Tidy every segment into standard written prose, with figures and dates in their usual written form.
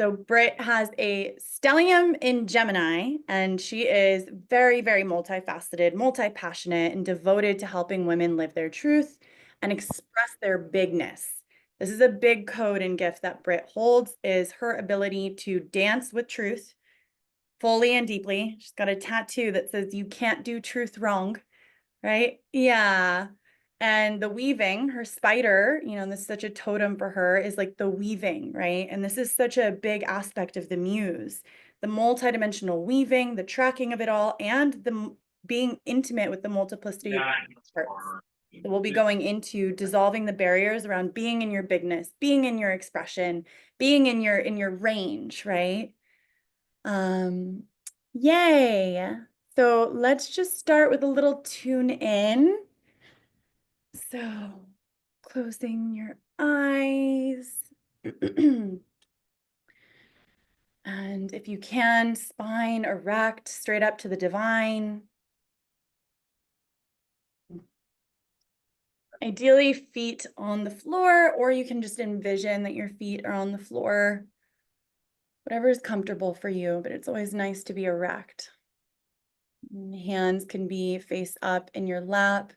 So Britt has a stellium in Gemini, and she is very, very multifaceted, multi-passionate, and devoted to helping women live their truth and express their bigness. This is a big code and gift that Britt holds, is her ability to dance with truth fully and deeply. She's got a tattoo that says, "You can't do truth wrong," right? Yeah. And the weaving, her spider, this is such a totem for her, is like the weaving, right? And this is such a big aspect of the muse, the multidimensional weaving, the tracking of it all, and the being intimate with the multiplicity of parts. So we'll be going into dissolving the barriers around being in your bigness, being in your expression, being in your range, right? Yay. So let's just start with a little tune in. So closing your eyes. And if you can, spine erect, straight up to the divine. Ideally, feet on the floor, or you can just envision that your feet are on the floor. Whatever is comfortable for you, but it's always nice to be erect. And hands can be face up in your lap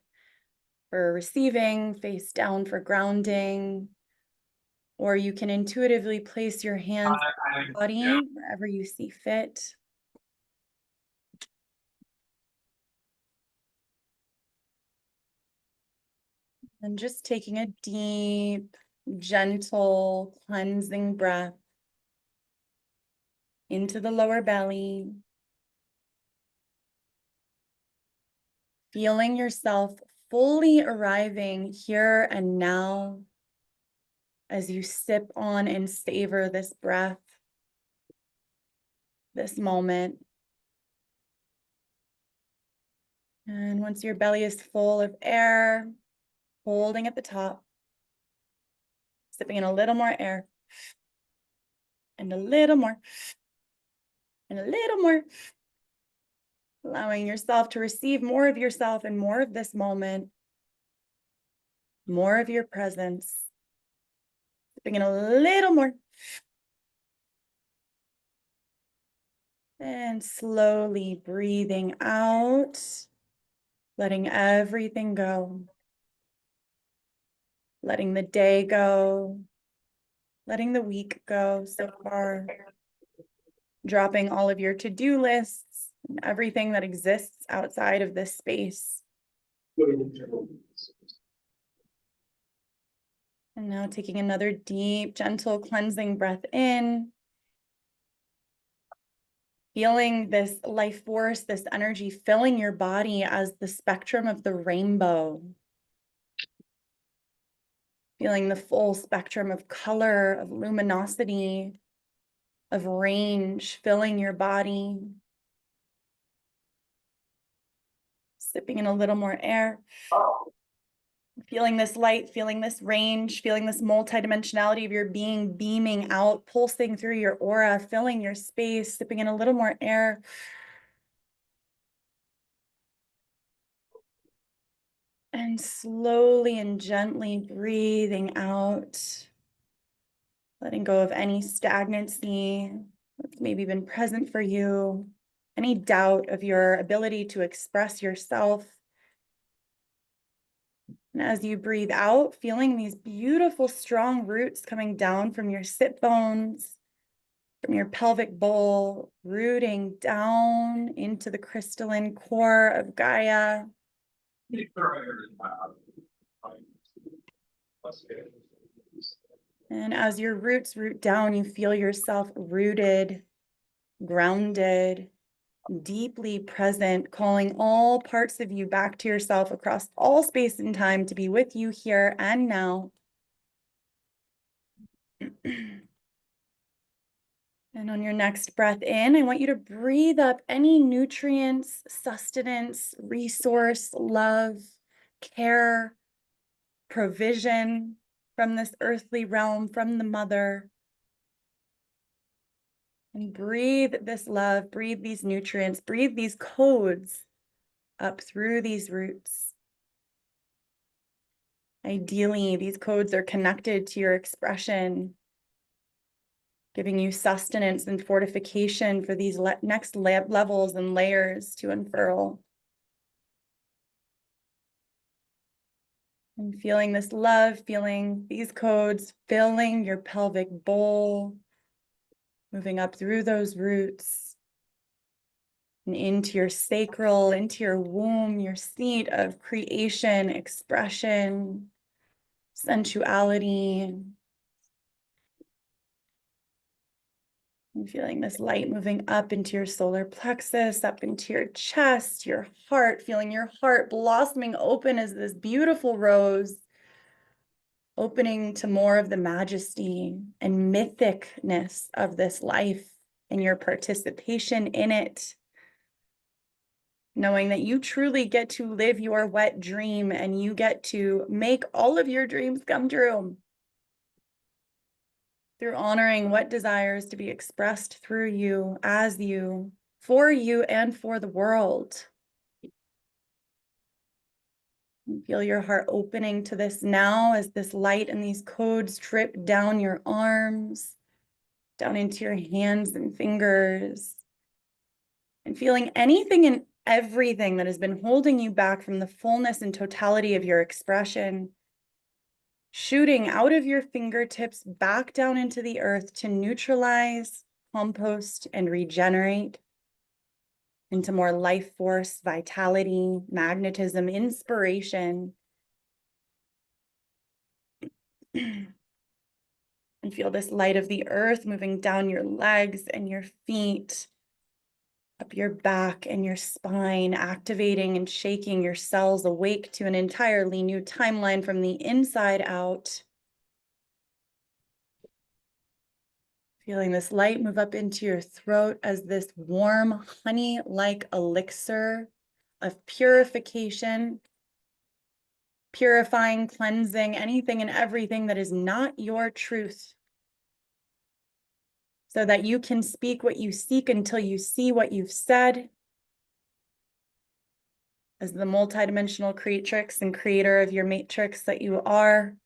for receiving, face down for grounding, or you can intuitively place your hands on your body wherever you see fit. And just taking a deep, gentle, cleansing breath into the lower belly. Feeling yourself fully arriving here and now as you sip on and savor this breath, this moment. And once your belly is full of air, holding at the top, sipping in a little more air, and a little more, and a little more. Allowing yourself to receive more of yourself and more of this moment, more of your presence. Sipping in a little more. And slowly breathing out, letting everything go. Letting the day go, letting the week go so far. Dropping all of your to-do lists and everything that exists outside of this space. And now taking another deep, gentle, cleansing breath in. Feeling this life force, this energy filling your body as the spectrum of the rainbow. Feeling the full spectrum of color, of luminosity, of range filling your body. Sipping in a little more air. Feeling this light, feeling this range, feeling this multidimensionality of your being beaming out, pulsing through your aura, filling your space, sipping in a little more air. And slowly and gently breathing out, letting go of any stagnancy that's maybe been present for you, any doubt of your ability to express yourself. And as you breathe out, feeling these beautiful, strong roots coming down from your sit bones, from your pelvic bowl, rooting down into the crystalline core of Gaia. And as your roots root down, you feel yourself rooted, grounded, deeply present, calling all parts of you back to yourself across all space and time to be with you here and now. And on your next breath in, I want you to breathe up any nutrients, sustenance, resource, love, care, provision from this earthly realm, from the mother. And breathe this love, breathe these nutrients, breathe these codes up through these roots. Ideally, these codes are connected to your expression, giving you sustenance and fortification for these next levels and layers to unfurl. And feeling this love, feeling these codes, filling your pelvic bowl, moving up through those roots and into your sacral, into your womb, your seat of creation, expression, sensuality. And feeling this light moving up into your solar plexus, up into your chest, your heart, feeling your heart blossoming open as this beautiful rose, opening to more of the majesty and mythicness of this life and your participation in it. Knowing that you truly get to live your wet dream and you get to make all of your dreams come true through honoring what desires to be expressed through you, as you, for you, and for the world. And feel your heart opening to this now as this light and these codes drip down your arms, down into your hands and fingers, and feeling anything and everything that has been holding you back from the fullness and totality of your expression, shooting out of your fingertips back down into the earth to neutralize, compost, and regenerate into more life force, vitality, magnetism, inspiration. And feel this light of the earth moving down your legs and your feet, up your back and your spine, activating and shaking your cells awake to an entirely new timeline from the inside out. Feeling this light move up into your throat as this warm, honey-like elixir of purification, purifying, cleansing anything and everything that is not your truth, so that you can speak what you seek until you see what you've said. As the multidimensional creatrix and creator of your matrix that you are.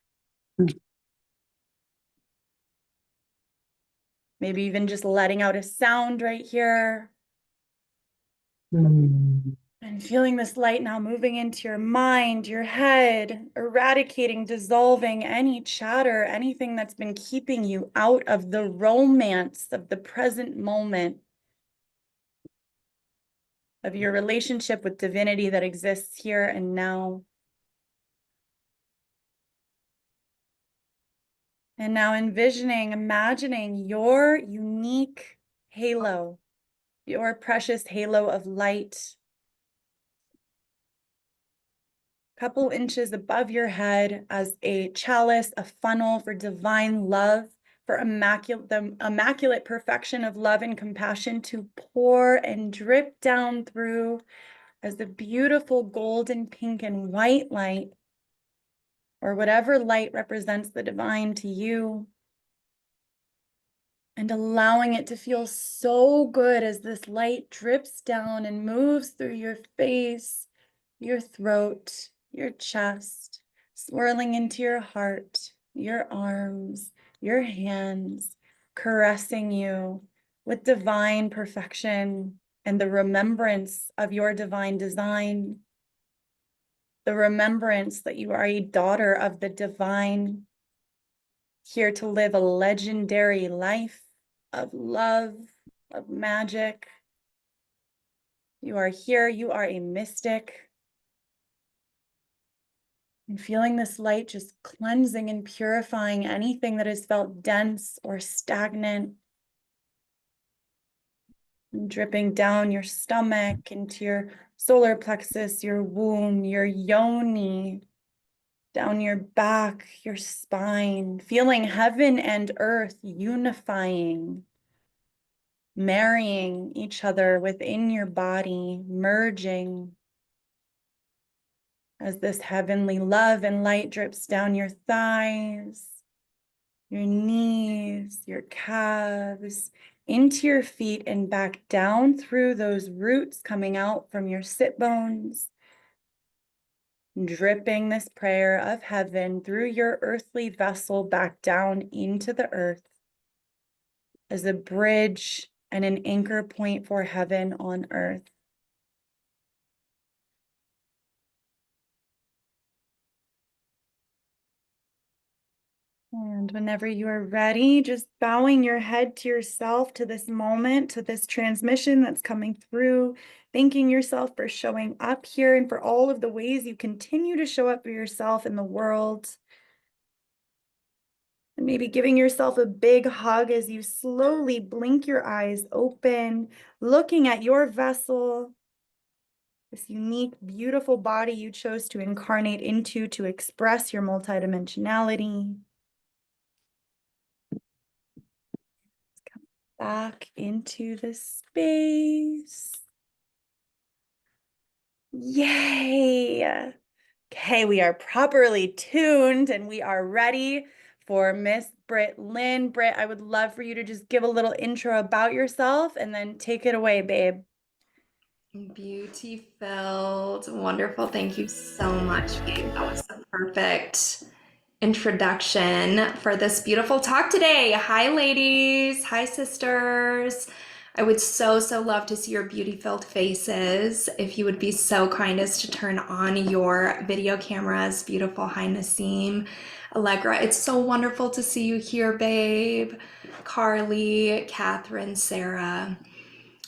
Maybe even just letting out a sound right here. And feeling this light now moving into your mind, your head, eradicating, dissolving any chatter, anything that's been keeping you out of the romance of the present moment, of your relationship with divinity that exists here and now. And now envisioning, imagining your unique halo, your precious halo of light, a couple inches above your head as a chalice, a funnel for divine love, for the immaculate perfection of love and compassion to pour and drip down through as the beautiful golden, pink, and white light, or whatever light represents the divine to you. And allowing it to feel so good as this light drips down and moves through your face, your throat, your chest, swirling into your heart, your arms, your hands, caressing you with divine perfection and the remembrance of your divine design, the remembrance that you are a daughter of the divine, here to live a legendary life of love, of magic. You are here, you are a mystic. And feeling this light just cleansing and purifying anything that has felt dense or stagnant. And dripping down your stomach into your solar plexus, your womb, your yoni, down your back, your spine, feeling heaven and earth unifying, marrying each other within your body, merging as this heavenly love and light drips down your thighs, your knees, your calves, into your feet and back down through those roots coming out from your sit bones, dripping this prayer of heaven through your earthly vessel back down into the earth. as a bridge and an anchor point for heaven on earth. And whenever you are ready, just bowing your head to yourself, to this moment, to this transmission that's coming through, thanking yourself for showing up here and for all of the ways you continue to show up for yourself in the world. And maybe giving yourself a big hug as you slowly blink your eyes open, looking at your vessel, this unique, beautiful body you chose to incarnate into to express your multidimensionality. Come back into the space. Yay! Okay, we are properly tuned and we are ready for Miss Britt Lynn. Britt, I would love for you to just give a little intro about yourself and then take it away, babe. Beauty filled. Wonderful. Thank you so much, babe. That was the perfect introduction for this beautiful talk today. Hi, ladies. Hi, sisters. I would so love to see your beauty filled faces. If you would be so kind as to turn on your video cameras. Beautiful. Hi, Naseem. Allegra, it's so wonderful to see you here, babe. Carly, Catherine, Sarah.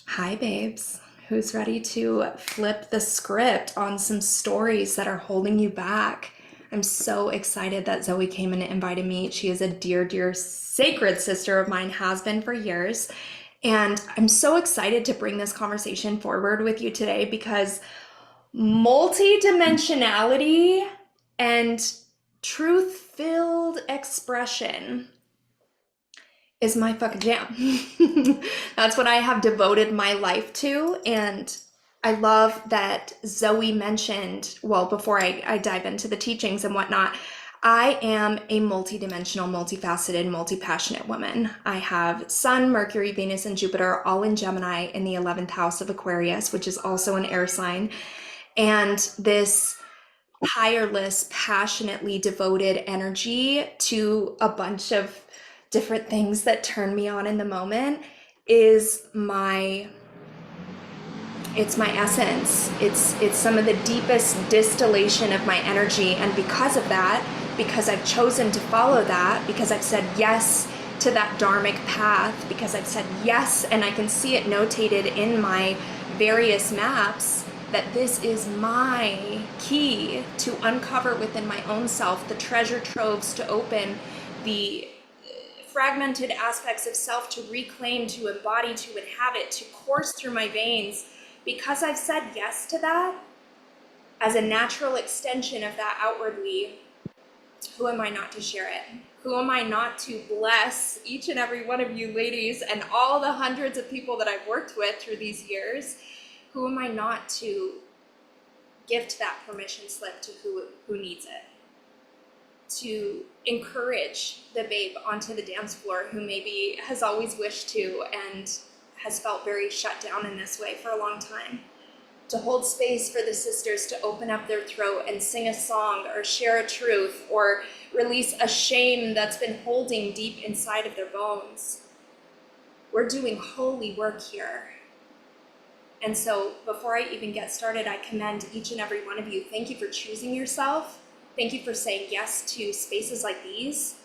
Hi, babes. Who's ready to flip the script on some stories that are holding you back? I'm so excited that Zoe came and invited me. She is a dear, dear, sacred sister of mine, has been for years. And I'm so excited to bring this conversation forward with you today because multidimensionality and truth-filled expression is my fucking jam. That's what I have devoted my life to. And I love that Zoe mentioned, well, before I dive into the teachings and whatnot, I am a multidimensional, multifaceted, multi-passionate woman. I have Sun, Mercury, Venus, and Jupiter all in Gemini in the 11th house of Aquarius, which is also an air sign. And this tireless, passionately devoted energy to a bunch of different things that turn me on in the moment is it's my essence. It's some of the deepest distillation of my energy. And because of that, because I've chosen to follow that, because I've said yes to that dharmic path, because I've said yes, and I can see it notated in my various maps, that this is my key to uncover within my own self the treasure troves to open, the fragmented aspects of self to reclaim, to embody, to inhabit, to course through my veins. Because I've said yes to that, as a natural extension of that outwardly, who am I not to share it? Who am I not to bless each and every one of you ladies and all the hundreds of people that I've worked with through these years? Who am I not to gift that permission slip to who needs it? To encourage the babe onto the dance floor who maybe has always wished to and has felt very shut down in this way for a long time. To hold space for the sisters to open up their throat and sing a song or share a truth or release a shame that's been holding deep inside of their bones. We're doing holy work here. And so before I even get started, I commend each and every one of you. Thank you for choosing yourself. Thank you for saying yes to spaces like these.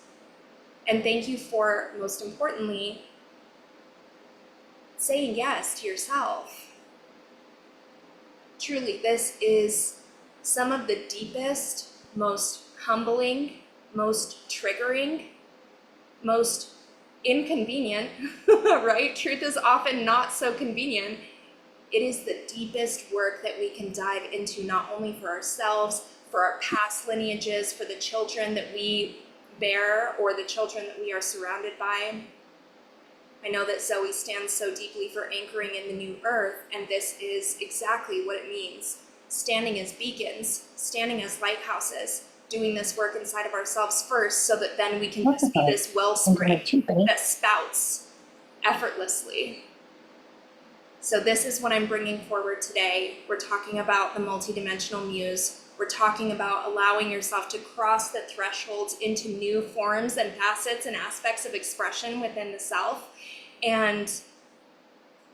And thank you for, most importantly, saying yes to yourself. Truly, this is some of the deepest, most humbling, most triggering, most inconvenient, right? Truth is often not so convenient. It is the deepest work that we can dive into, not only for ourselves, for our past lineages, for the children that we bear or the children that we are surrounded by. I know that Zoe stands so deeply for anchoring in the new earth, and this is exactly what it means. Standing as beacons, standing as lighthouses, doing this work inside of ourselves first so that then we can just be this wellspring that spouts effortlessly. So this is what I'm bringing forward today. We're talking about the multidimensional muse. We're talking about allowing yourself to cross the thresholds into new forms and facets and aspects of expression within the self. And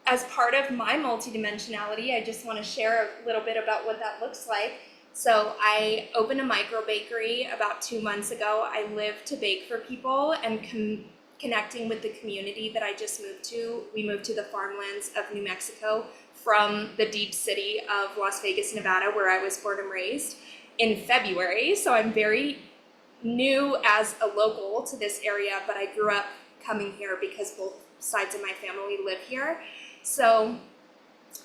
as part of my multidimensionality, I just want to share a little bit about what that looks like. So I opened a micro bakery about 2 months ago. I live to bake for people and connecting with the community that I just moved to. We moved to the farmlands of New Mexico from the deep city of Las Vegas, Nevada, where I was born and raised, in February. So I'm very new as a local to this area, but I grew up coming here because both sides of my family live here. So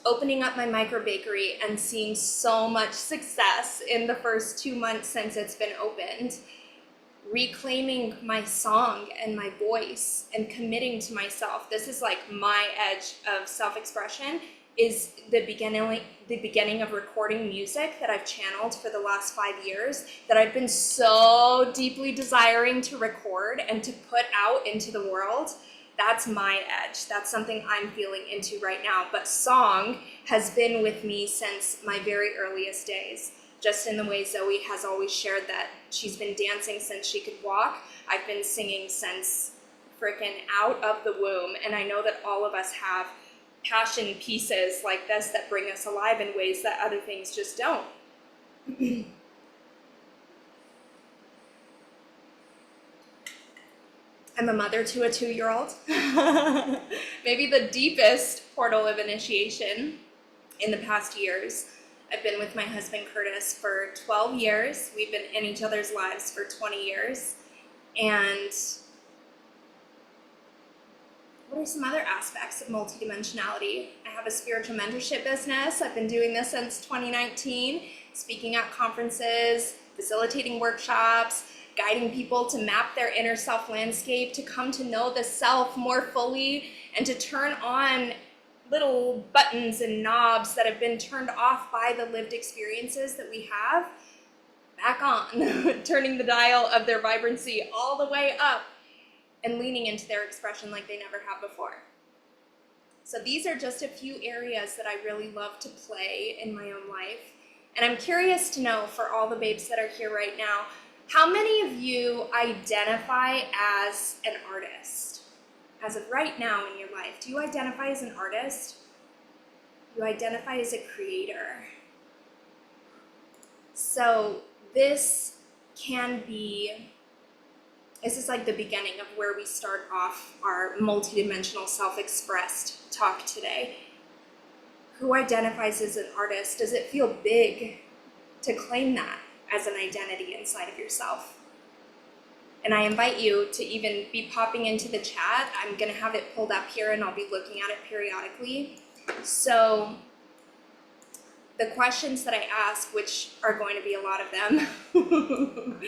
opening up my micro bakery and seeing so much success in the first 2 months since it's been opened, reclaiming my song and my voice and committing to myself. This is like my edge of self-expression, is the beginning of recording music that I've channeled for the last 5 years, that I've been so deeply desiring to record and to put out into the world. That's my edge. That's something I'm feeling into right now. But song has been with me since my very earliest days. Just in the way Zoe has always shared that she's been dancing since she could walk, I've been singing since freaking out of the womb. And I know that all of us have passion pieces like this that bring us alive in ways that other things just don't. I'm a mother to a 2-year-old. Maybe the deepest portal of initiation in the past years. I've been with my husband Curtis for 12 years. We've been in each other's lives for 20 years. And what are some other aspects of multidimensionality? I have a spiritual mentorship business. I've been doing this since 2019, speaking at conferences, facilitating workshops, guiding people to map their inner self landscape, to come to know the self more fully, and to turn on little buttons and knobs that have been turned off by the lived experiences that we have back on, turning the dial of their vibrancy all the way up and leaning into their expression like they never have before. So these are just a few areas that I really love to play in my own life. And I'm curious to know, for all the babes that are here right now, how many of you identify as an artist? As of right now in your life, do you identify as an artist? Do you identify as a creator? So this is like the beginning of where we start off our multidimensional self-expressed talk today. Who identifies as an artist? Does it feel big to claim that as an identity inside of yourself? And I invite you to even be popping into the chat. I'm gonna have it pulled up here and I'll be looking at it periodically. So the questions that I ask, which are going to be a lot of them,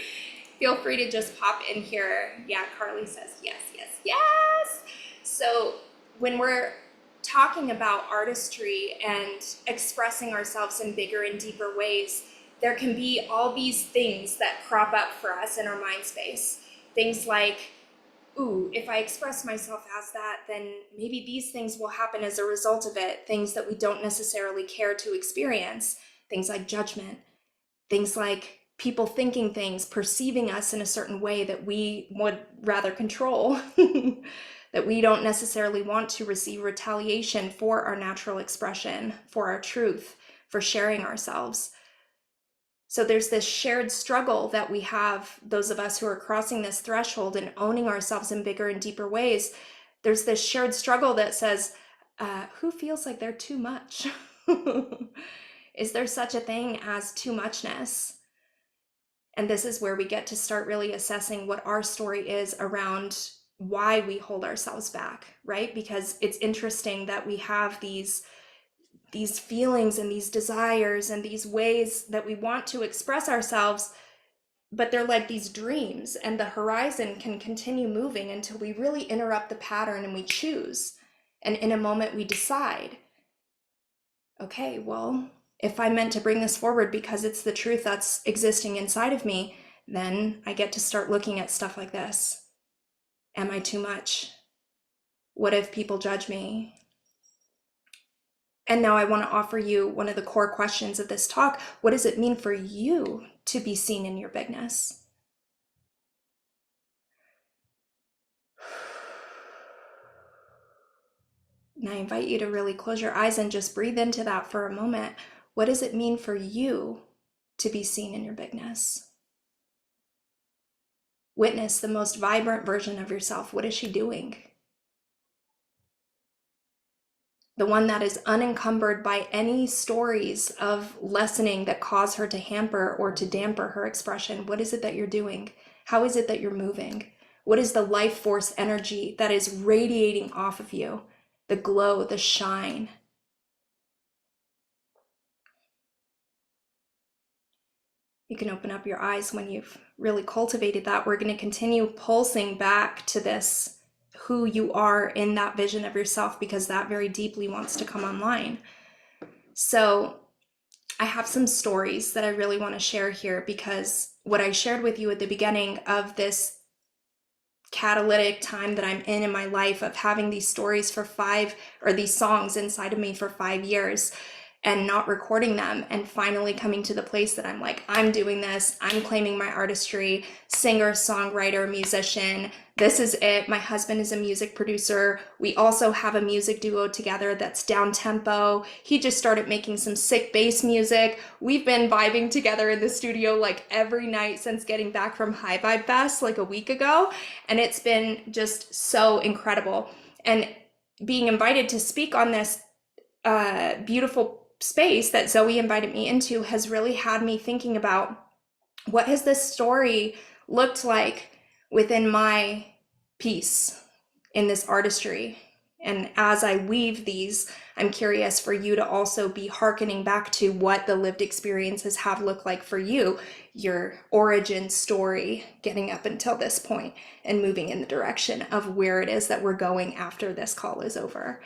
feel free to just pop in here. Yeah, Carly says yes, yes, yes. So when we're talking about artistry and expressing ourselves in bigger and deeper ways, there can be all these things that crop up for us in our mind space. Things like, ooh, if I express myself as that, then maybe these things will happen as a result of it. Things that we don't necessarily care to experience. Things like judgment. Things like people thinking things, perceiving us in a certain way that we would rather control, that we don't necessarily want to receive retaliation for our natural expression, for our truth, for sharing ourselves. So there's this shared struggle that we have, those of us who are crossing this threshold and owning ourselves in bigger and deeper ways. There's this shared struggle that says, who feels like they're too much? Is there such a thing as too muchness? And this is where we get to start really assessing what our story is around why we hold ourselves back, right? Because it's interesting that we have these feelings and these desires and these ways that we want to express ourselves, but they're like these dreams, and the horizon can continue moving until we really interrupt the pattern and we choose. And in a moment we decide, okay, well, if I meant to bring this forward because it's the truth that's existing inside of me, then I get to start looking at stuff like this. Am I too much? What if people judge me? And now I want to offer you one of the core questions of this talk. What does it mean for you to be seen in your bigness? And I invite you to really close your eyes and just breathe into that for a moment. What does it mean for you to be seen in your bigness? Witness the most vibrant version of yourself. What is she doing? The one that is unencumbered by any stories of lessening that cause her to hamper or to damper her expression. What is it that you're doing? How is it that you're moving? What is the life force energy that is radiating off of you? The glow, the shine. You can open up your eyes when you've really cultivated that. We're going to continue pulsing back to this, who you are in that vision of yourself, because that very deeply wants to come online. So I have some stories that I really want to share here, because what I shared with you at the beginning of this catalytic time that I'm in my life, of having these stories for these songs inside of me for 5 years and not recording them, and finally coming to the place that I'm like, I'm doing this, I'm claiming my artistry, singer, songwriter, musician, this is it. My husband is a music producer. We also have a music duo together that's down tempo. He just started making some sick bass music. We've been vibing together in the studio like every night since getting back from High Vibe Fest like a week ago, and it's been just so incredible. And being invited to speak on this beautiful space that Zoe invited me into has really had me thinking about, what has this story looked like within my piece in this artistry. And as I weave these, I'm curious for you to also be hearkening back to what the lived experiences have looked like for you, your origin story, getting up until this point and moving in the direction of where it is that we're going after this call is over.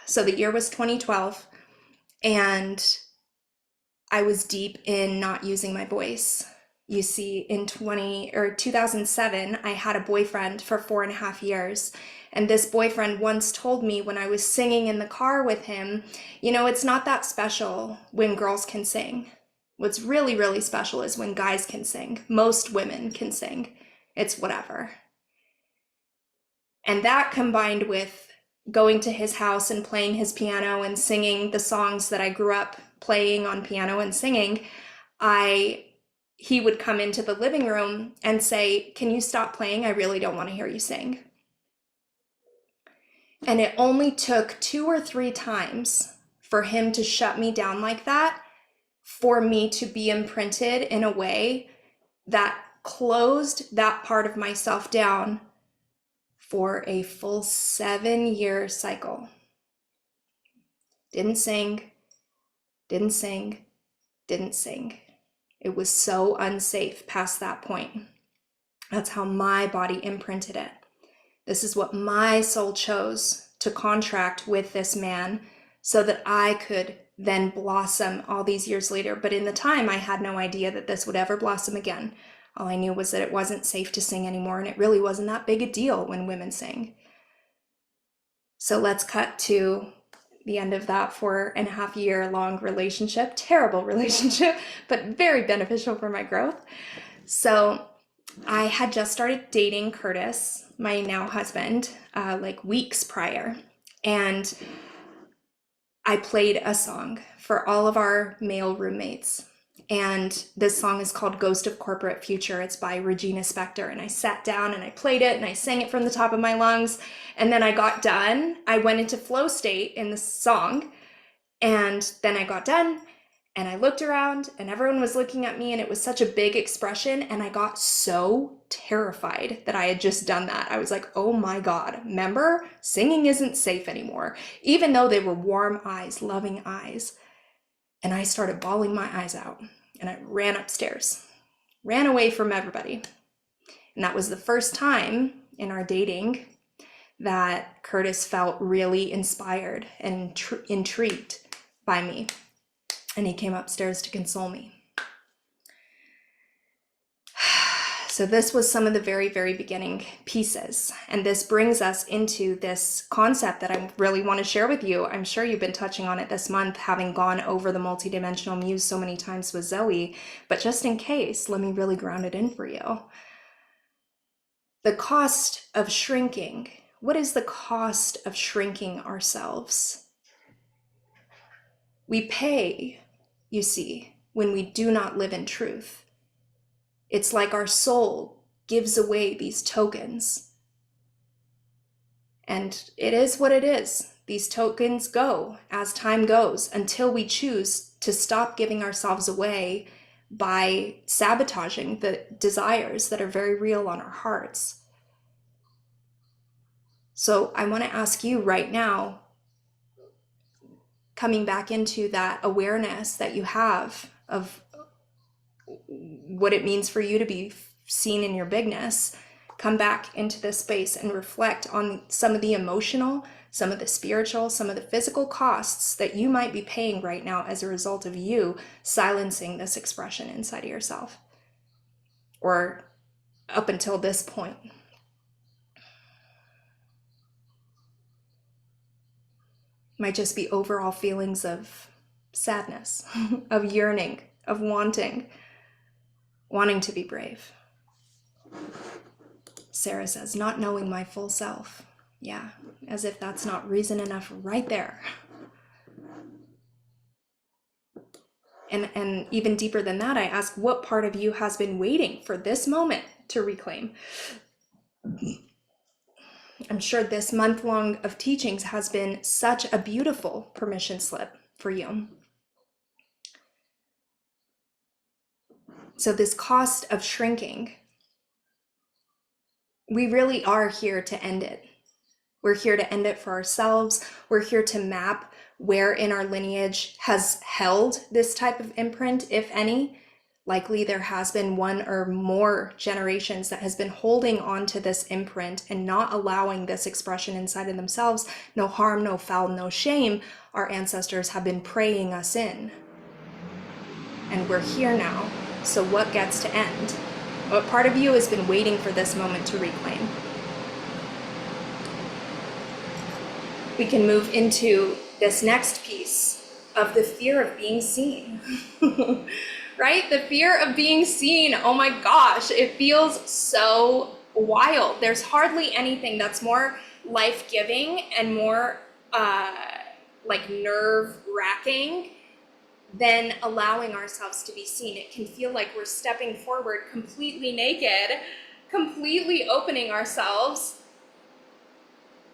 So the year was 2012, and I was deep in not using my voice. You see, in 2007, I had a boyfriend for 4.5 years. And this boyfriend once told me, when I was singing in the car with him, it's not that special when girls can sing. What's really, really special is when guys can sing. Most women can sing. It's whatever. And that, combined with going to his house and playing his piano and singing the songs that I grew up playing on piano and singing, he would come into the living room and say, "Can you stop playing? I really don't want to hear you sing." And it only took 2 or 3 times for him to shut me down like that, for me to be imprinted in a way that closed that part of myself down for a full 7-year cycle. Didn't sing, didn't sing, didn't sing. It was so unsafe past that point. That's how my body imprinted it. This is what my soul chose to contract with this man, so that I could then blossom all these years later. But in the time, I had no idea that this would ever blossom again. All I knew was that it wasn't safe to sing anymore, and it really wasn't that big a deal when women sing. So let's cut to the end of that 4.5 year long relationship. Terrible relationship, but very beneficial for my growth. So I had just started dating Curtis, my now husband, like weeks prior. And I played a song for all of our male roommates. And this song is called Ghost of Corporate Future. It's by Regina Spektor. And I sat down and I played it and I sang it from the top of my lungs. And then I got done. I went into flow state in the song. And then I got done and I looked around and everyone was looking at me, and it was such a big expression. And I got so terrified that I had just done that. I was like, oh my God, remember? Singing isn't safe anymore. Even though they were warm eyes, loving eyes. And I started bawling my eyes out, and I ran upstairs, ran away from everybody. And that was the first time in our dating that Curtis felt really inspired and intrigued by me. And he came upstairs to console me. So this was some of the very, very beginning pieces. And this brings us into this concept that I really want to share with you. I'm sure you've been touching on it this month, having gone over the multidimensional muse so many times with Zoe. But just in case, let me really ground it in for you. The cost of shrinking What is the cost of shrinking ourselves? We pay, you see, when we do not live in truth. It's like our soul gives away these tokens. And it is what it is. These tokens go as time goes until we choose to stop giving ourselves away by sabotaging the desires that are very real on our hearts. So I want to ask you right now, coming back into that awareness that you have of what it means for you to be seen in your bigness, come back into this space and reflect on some of the emotional, some of the spiritual, some of the physical costs that you might be paying right now as a result of you silencing this expression inside of yourself, or up until this point. Might just be overall feelings of sadness, of yearning, of wanting to be brave. Sarah says, not knowing my full self. Yeah, as if that's not reason enough right there. And even deeper than that, I ask, what part of you has been waiting for this moment to reclaim? I'm sure this month long of teachings has been such a beautiful permission slip for you. So this cost of shrinking, we really are here to end it. We're here to end it for ourselves. We're here to map where in our lineage has held this type of imprint, if any. Likely there has been one or more generations that has been holding on to this imprint and not allowing this expression inside of themselves. No harm, no foul, no shame. Our ancestors have been praying us in. And we're here now. So what gets to end? What part of you has been waiting for this moment to reclaim? We can move into this next piece of the fear of being seen. Right? The fear of being seen. Oh my gosh, it feels so wild. There's hardly anything that's more life-giving and more like nerve-wracking than allowing ourselves to be seen. It can feel like we're stepping forward completely naked, completely opening ourselves.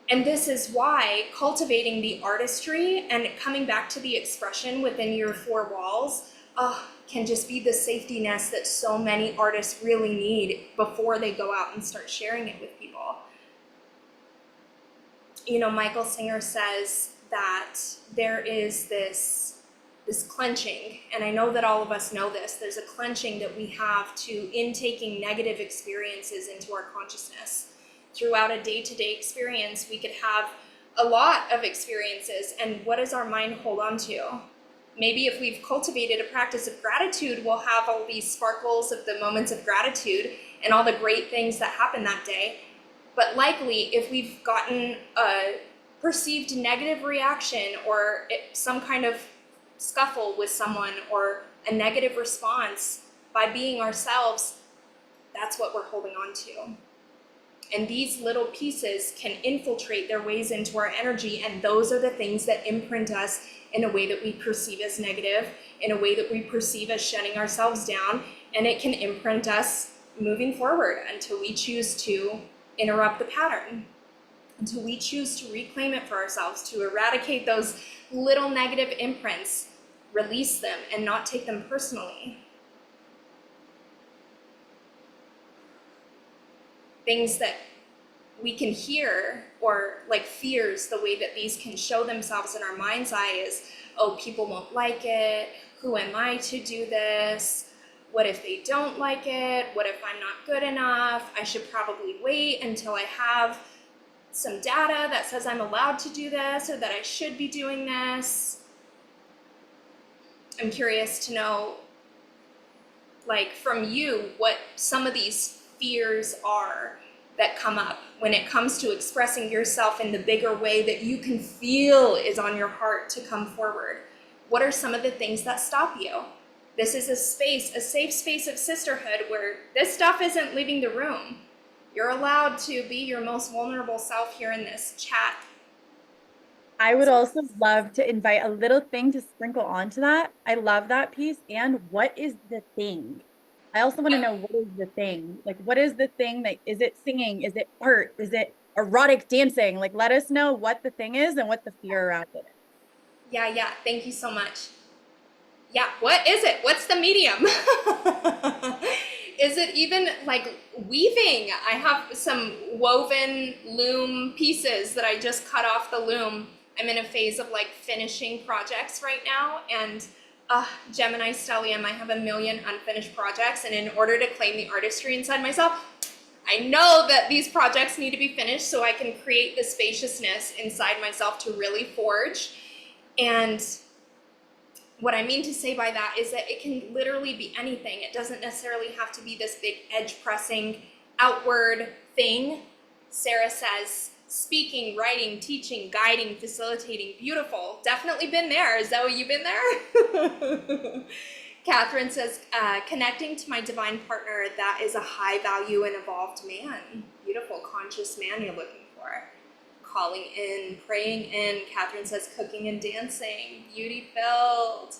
And this is why cultivating the artistry and coming back to the expression within your four walls can just be the safety nest that so many artists really need before they go out and start sharing it with people. You know, Michael Singer says that there is this clenching, and I know that all of us know this, there's a clenching that we have to intaking negative experiences into our consciousness. Throughout a day-to-day experience, we could have a lot of experiences, and what does our mind hold on to? Maybe if we've cultivated a practice of gratitude, we'll have all these sparkles of the moments of gratitude and all the great things that happen that day. But likely, if we've gotten a perceived negative reaction or some kind of scuffle with someone or a negative response by being ourselves, that's what we're holding on to. And these little pieces can infiltrate their ways into our energy, and those are the things that imprint us in a way that we perceive as negative, in a way that we perceive as shutting ourselves down, and it can imprint us moving forward until we choose to interrupt the pattern, until we choose to reclaim it for ourselves, to eradicate those little negative imprints, release them, and not take them personally. Things that we can hear, or like fears, the way that these can show themselves in our mind's eye is, oh, people won't like it. Who am I to do this? What if they don't like it? What if I'm not good enough? I should probably wait until I have some data that says I'm allowed to do this, or that I should be doing this. I'm curious to know, like, from you, what some of these fears are that come up when it comes to expressing yourself in the bigger way that you can feel is on your heart to come forward. What are some of the things that stop you? This is a space, a safe space of sisterhood where this stuff isn't leaving the room. You're allowed to be your most vulnerable self here in this chat. I would So also love to invite a little thing to sprinkle onto that. I love that piece. And what is the thing? I also want to know what is the thing? Like, what is the thing that is it singing? Is it art? Is it erotic dancing? Like, let us know what the thing is and what the fear around it is. yeah, thank you so much. Yeah, what is it? What's the medium? Is it even like weaving? I have some woven loom pieces that I just cut off the loom. I'm in a phase of like finishing projects right now, and Gemini stellium, I have a million unfinished projects, and in order to claim the artistry inside myself, I know that these projects need to be finished so I can create the spaciousness inside myself to really forge. And what I mean to say by that is that it can literally be anything. It doesn't necessarily have to be this big edge pressing outward thing. Sarah says, speaking, writing, teaching, guiding, facilitating, beautiful. Definitely been there. Zoe, you been there? Catherine says, connecting to my divine partner, that is a high value and evolved man. Beautiful, conscious man you're looking for. Calling in, praying in. Catherine says, cooking and dancing, beauty filled.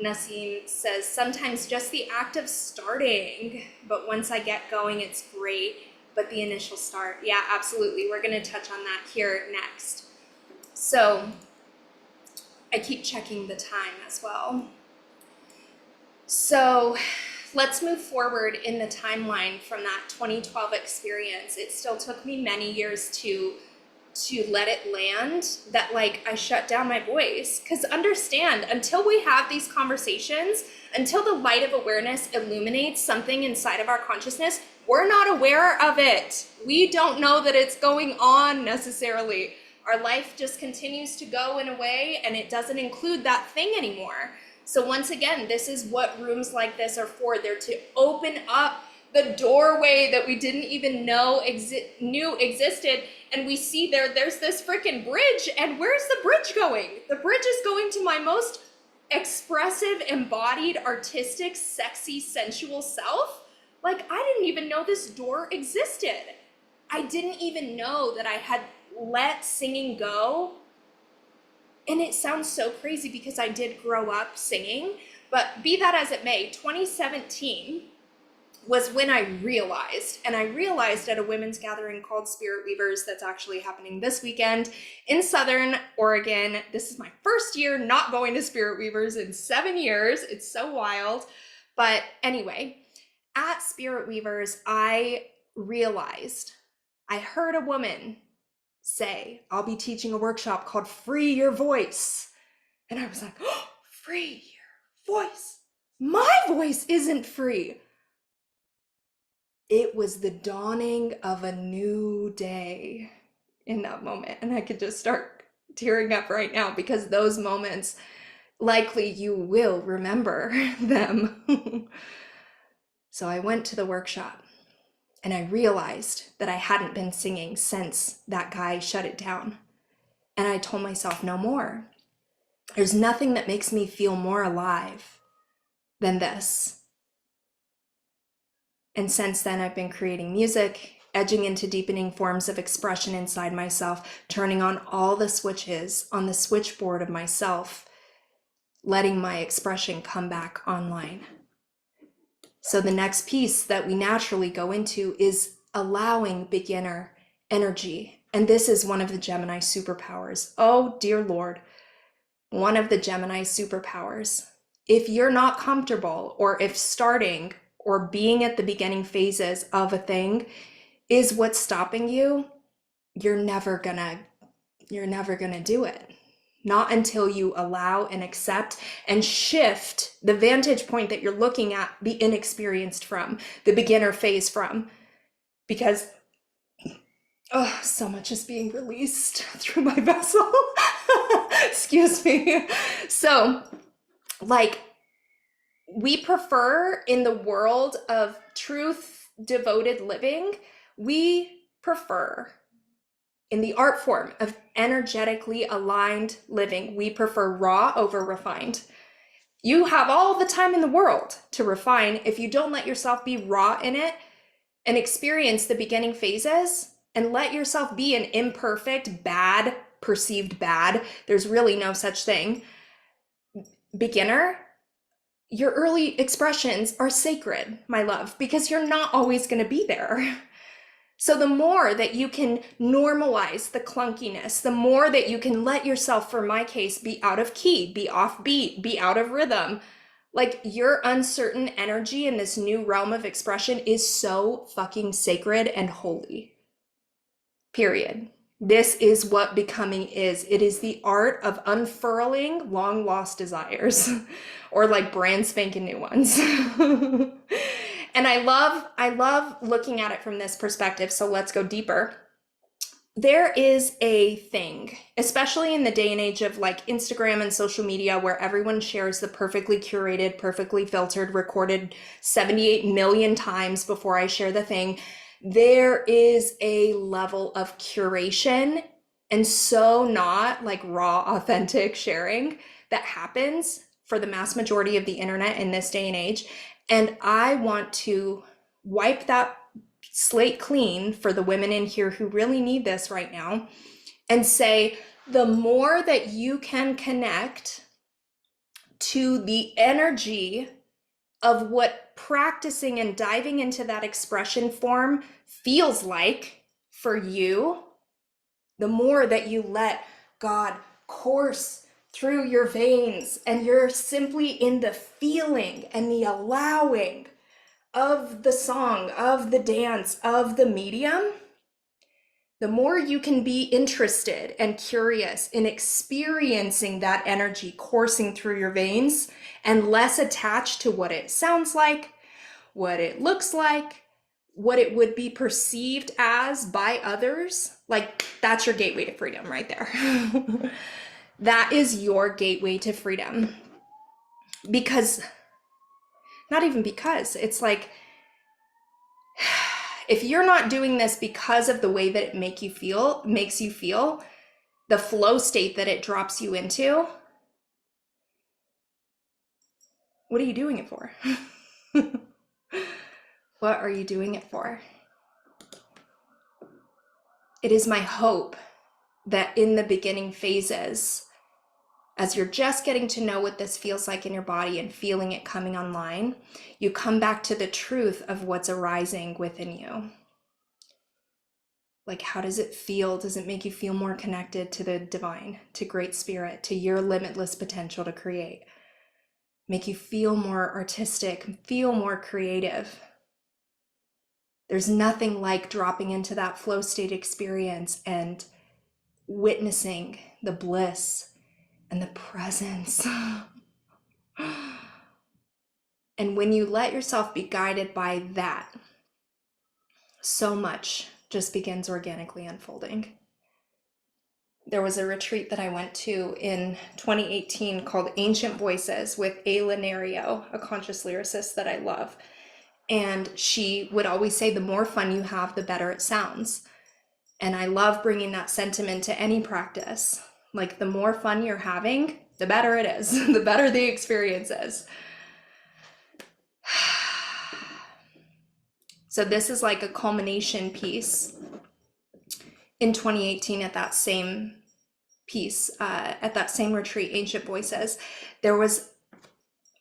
Nassim says, sometimes just the act of starting, but once I get going, it's great. But the initial start, yeah, absolutely. We're going to touch on that here next. So I keep checking the time as well. So let's move forward in the timeline from that 2012 experience. It still took me many years to let it land that like I shut down my voice. Because understand, until we have these conversations, until the light of awareness illuminates something inside of our consciousness, we're not aware of it. We don't know that it's going on necessarily. Our life just continues to go in a way, and it doesn't include that thing anymore. So once again, this is what rooms like this are for. They're to open up the doorway that we didn't even knew existed. And we see there's this freaking bridge, and where's the bridge going? The bridge is going to my most expressive, embodied, artistic, sexy, sensual self. Like, I didn't even know this door existed. I didn't even know that I had let singing go. And it sounds so crazy because I did grow up singing, but be that as it may, 2017 was when I realized, and I realized at a women's gathering called Spirit Weavers that's actually happening this weekend in Southern Oregon. This is my first year not going to Spirit Weavers in 7 years. It's so wild. But anyway, at Spirit Weavers, I realized, I heard a woman say, I'll be teaching a workshop called Free Your Voice. And I was like, oh, free your voice. My voice isn't free. It was the dawning of a new day in that moment. And I could just start tearing up right now because those moments, likely you will remember them. So I went to the workshop and I realized that I hadn't been singing since that guy shut it down. And I told myself, no more. There's nothing that makes me feel more alive than this. And since then, I've been creating music, edging into deepening forms of expression inside myself, turning on all the switches on the switchboard of myself, letting my expression come back online. So the next piece that we naturally go into is allowing beginner energy. And this is one of the Gemini superpowers. Oh, dear Lord, one of the Gemini superpowers. If you're not comfortable, or if starting or being at the beginning phases of a thing is what's stopping you, you're never gonna do it. Not until you allow and accept and shift the vantage point that you're looking at the inexperienced from, the beginner phase from. Because so much is being released through my vessel. Excuse me. So, like, we prefer in the world of truth devoted living, we prefer in the art form of energetically aligned living, we prefer raw over refined. You have all the time in the world to refine. If you don't let yourself be raw in it, and experience the beginning phases and let yourself be an imperfect, bad, perceived bad, there's really no such thing, beginner, your early expressions are sacred, my love, because you're not always going to be there. So the more that you can normalize the clunkiness, the more that you can let yourself, for my case, be out of key, be off beat, be out of rhythm. Like, your uncertain energy in this new realm of expression is so fucking sacred and holy. Period. This is what becoming is. It is the art of unfurling long lost desires or like brand spanking new ones. And I love looking at it from this perspective. So let's go deeper. There is a thing, especially in the day and age of like Instagram and social media, where everyone shares the perfectly curated, perfectly filtered, recorded 78 million times before I share the thing. There is a level of curation and so not like raw, authentic sharing that happens for the mass majority of the internet in this day and age. And I want to wipe that slate clean for the women in here who really need this right now and say, the more that you can connect to the energy of what practicing and diving into that expression form feels like for you, the more that you let God course through your veins and you're simply in the feeling and the allowing of the song, of the dance, of the medium, the more you can be interested and curious in experiencing that energy coursing through your veins and less attached to what it sounds like, what it looks like, what it would be perceived as by others. Like, that's your gateway to freedom right there. That is your gateway to freedom. Because, not even because, it's like, if you're not doing this because of the way that it makes you feel, the flow state that it drops you into, what are you doing it for? What are you doing it for? It is my hope that in the beginning phases, as you're just getting to know what this feels like in your body and feeling it coming online, you come back to the truth of what's arising within you. Like, how does it feel? Does it make you feel more connected to the divine, to great spirit, to your limitless potential to create? Make you feel more artistic, feel more creative? There's nothing like dropping into that flow state experience and witnessing the bliss and the presence. And when you let yourself be guided by that, so much just begins organically unfolding. There was a retreat that I went to in 2018 called Ancient Voices with Ayla Nerio, a conscious lyricist that I love. And she would always say, the more fun you have, the better it sounds. And I love bringing that sentiment to any practice. Like, the more fun you're having, the better it is, the better the experience is. So this is like a culmination piece in 2018 at that same piece, at that same retreat, Ancient Voices. There was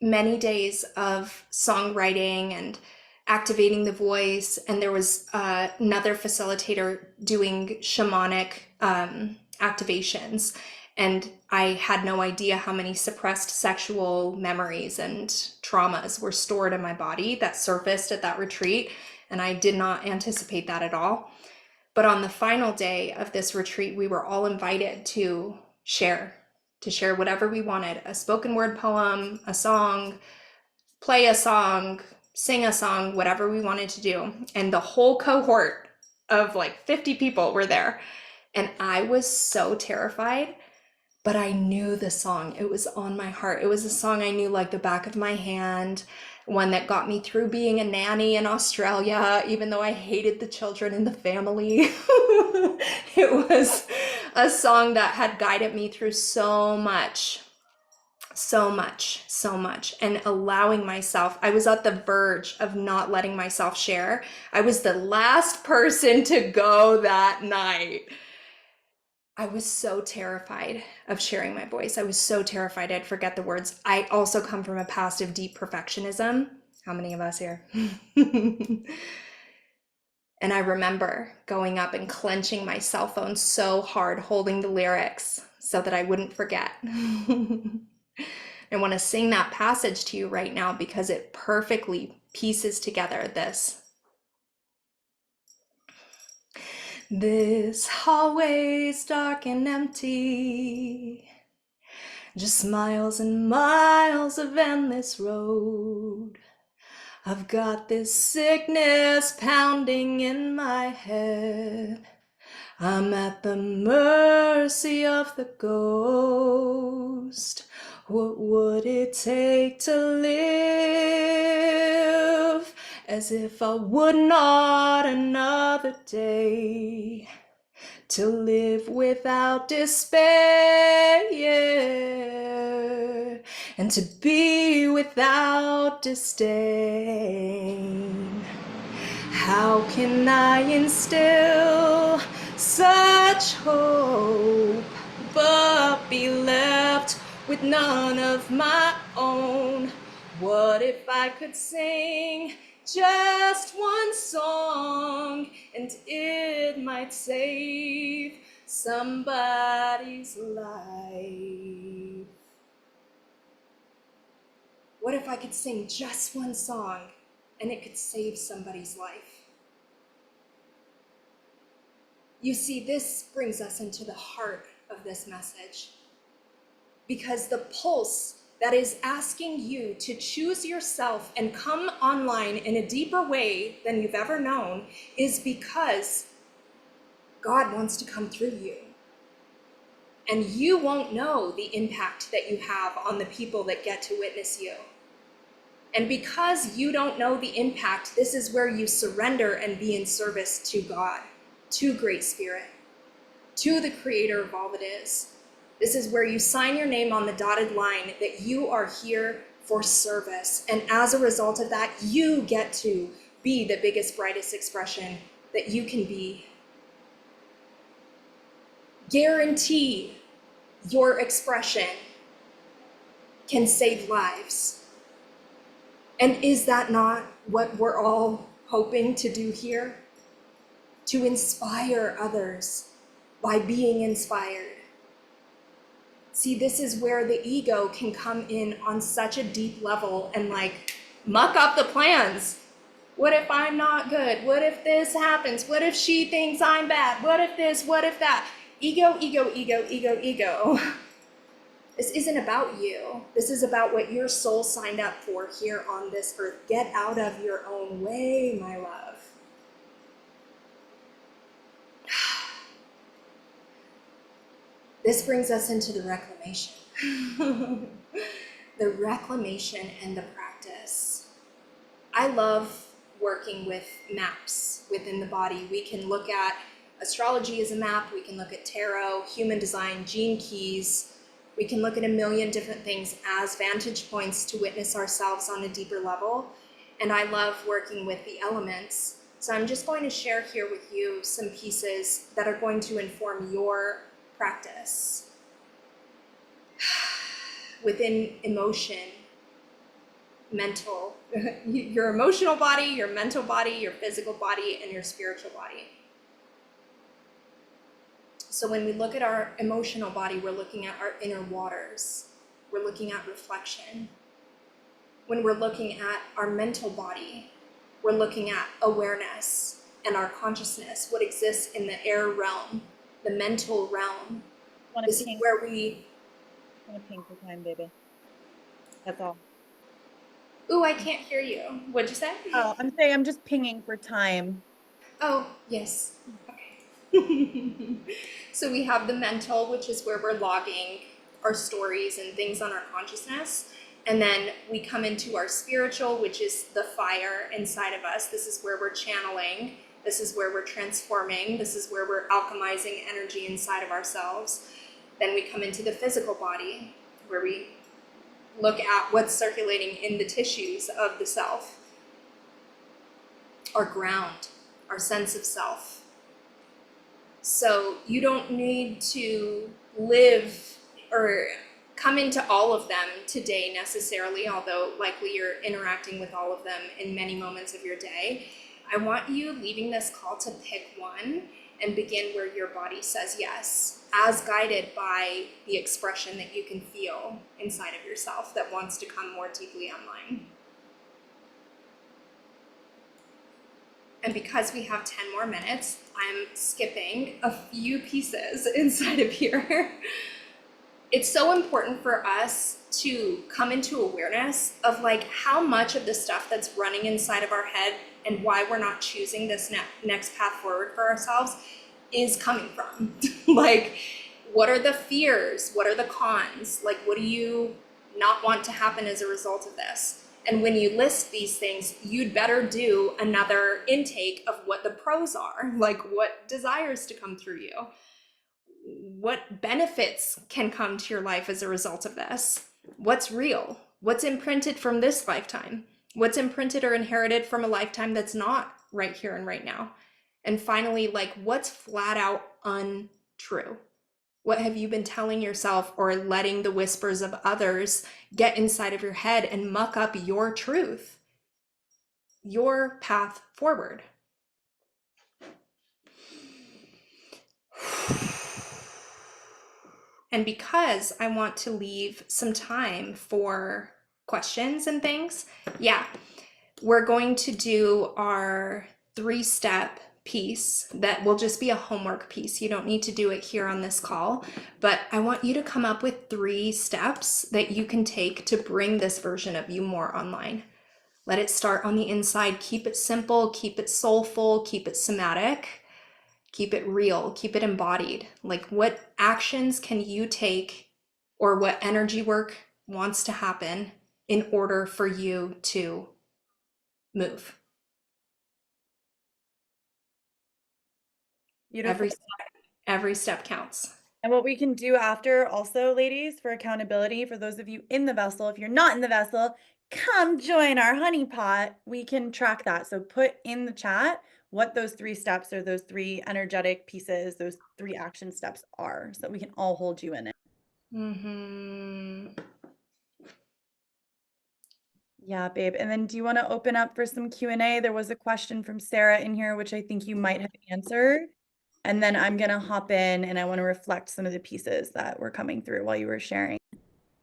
many days of songwriting and activating the voice, and there was another facilitator doing shamanic activations. And I had no idea how many suppressed sexual memories and traumas were stored in my body that surfaced at that retreat. And I did not anticipate that at all. But on the final day of this retreat, we were all invited to share whatever we wanted, a spoken word poem, a song, play a song, sing a song, whatever we wanted to do. And the whole cohort of like 50 people were there. And I was so terrified, but I knew the song. It was on my heart. It was a song I knew like the back of my hand, one that got me through being a nanny in Australia, even though I hated the children in the family. It was a song that had guided me through so much So much, so much. And allowing myself, I was at the verge of not letting myself share. I was the last person to go that night. I was so terrified of sharing my voice. I was so terrified I'd forget the words. I also come from a past of deep perfectionism. How many of us here? And I remember going up and clenching my cell phone so hard, holding the lyrics so that I wouldn't forget. I want to sing that passage to you right now because it perfectly pieces together this. This hallway's dark and empty, just miles and miles of endless road. I've got this sickness pounding in my head. I'm at the mercy of the ghost. What would it take to live as if I would not another day? To live without despair, yeah, and to be without disdain. How can I instill such hope, but be left with none of my own? What if I could sing just one song and it might save somebody's life? What if I could sing just one song and it could save somebody's life? You see, this brings us into the heart of this message, because the pulse that is asking you to choose yourself and come online in a deeper way than you've ever known is because God wants to come through you. And you won't know the impact that you have on the people that get to witness you. And because you don't know the impact, this is where you surrender and be in service to God, to Great Spirit, to the creator of all that is. This is where you sign your name on the dotted line that you are here for service. And as a result of that, you get to be the biggest, brightest expression that you can be. Guarantee your expression can save lives. And is that not what we're all hoping to do here? To inspire others by being inspired. See, this is where the ego can come in on such a deep level and like muck up the plans. What if I'm not good? What if this happens? What if she thinks I'm bad? What if this? What if that? Ego, ego, ego, ego, ego. This isn't about you. This is about what your soul signed up for here on this earth. Get out of your own way, my love. This brings us into the reclamation. The reclamation and the practice. I love working with maps within the body. We can look at astrology as a map. We can look at tarot, human design, gene keys. We can look at a million different things as vantage points to witness ourselves on a deeper level. And I love working with the elements. So I'm just going to share here with you some pieces that are going to inform your practice. Within emotion, mental, your emotional body, your mental body, your physical body, and your spiritual body. So when we look at our emotional body, we're looking at our inner waters. We're looking at reflection. When we're looking at our mental body, we're looking at awareness and our consciousness, what exists in the air realm, the mental realm. This is where we... I'm gonna ping for time, baby. That's all. Ooh, I can't hear you. What'd you say? Oh, I'm saying I'm just pinging for time. Oh, yes. Okay. So we have the mental, which is where we're logging our stories and things on our consciousness. And then we come into our spiritual, which is the fire inside of us. This is where we're channeling. This is where we're transforming. This is where we're alchemizing energy inside of ourselves. Then we come into the physical body, where we look at what's circulating in the tissues of the self, our ground, our sense of self. So you don't need to live or come into all of them today necessarily, although likely you're interacting with all of them in many moments of your day. I want you leaving this call to pick one and begin where your body says yes, as guided by the expression that you can feel inside of yourself that wants to come more deeply online. And because we have 10 more minutes, I'm skipping a few pieces inside of here. It's so important for us to come into awareness of like how much of the stuff that's running inside of our head and why we're not choosing this next path forward for ourselves is coming from. Like, what are the fears? What are the cons? Like, what do you not want to happen as a result of this? And when you list these things, you'd better do another intake of what the pros are, like what desires to come through you, what benefits can come to your life as a result of this, what's real, what's imprinted from this lifetime, what's imprinted or inherited from a lifetime that's not right here and right now. And finally, like what's flat out untrue. What have you been telling yourself or letting the whispers of others get inside of your head and muck up your truth, your path forward? And because I want to leave some time for questions and things, yeah, we're going to do our 3-step piece that will just be a homework piece. You don't need to do it here on this call, but I want you to come up with 3 steps that you can take to bring this version of you more online. Let it start on the inside. Keep it simple, keep it soulful, keep it somatic, keep it real, keep it embodied. Like, what actions can you take or what energy work wants to happen in order for you to move? Beautiful. Every step counts. And what we can do after also, ladies, for accountability, for those of you in the vessel, if you're not in the vessel, come join our honeypot. We can track that. So put in the chat what those 3 steps or those 3 energetic pieces, those 3 action steps are, so that we can all hold you in it. Yeah, babe. And then do you want to open up for some Q&A? There was a question from Sarah in here, which I think you might have answered. And then I'm going to hop in and I want to reflect some of the pieces that were coming through while you were sharing.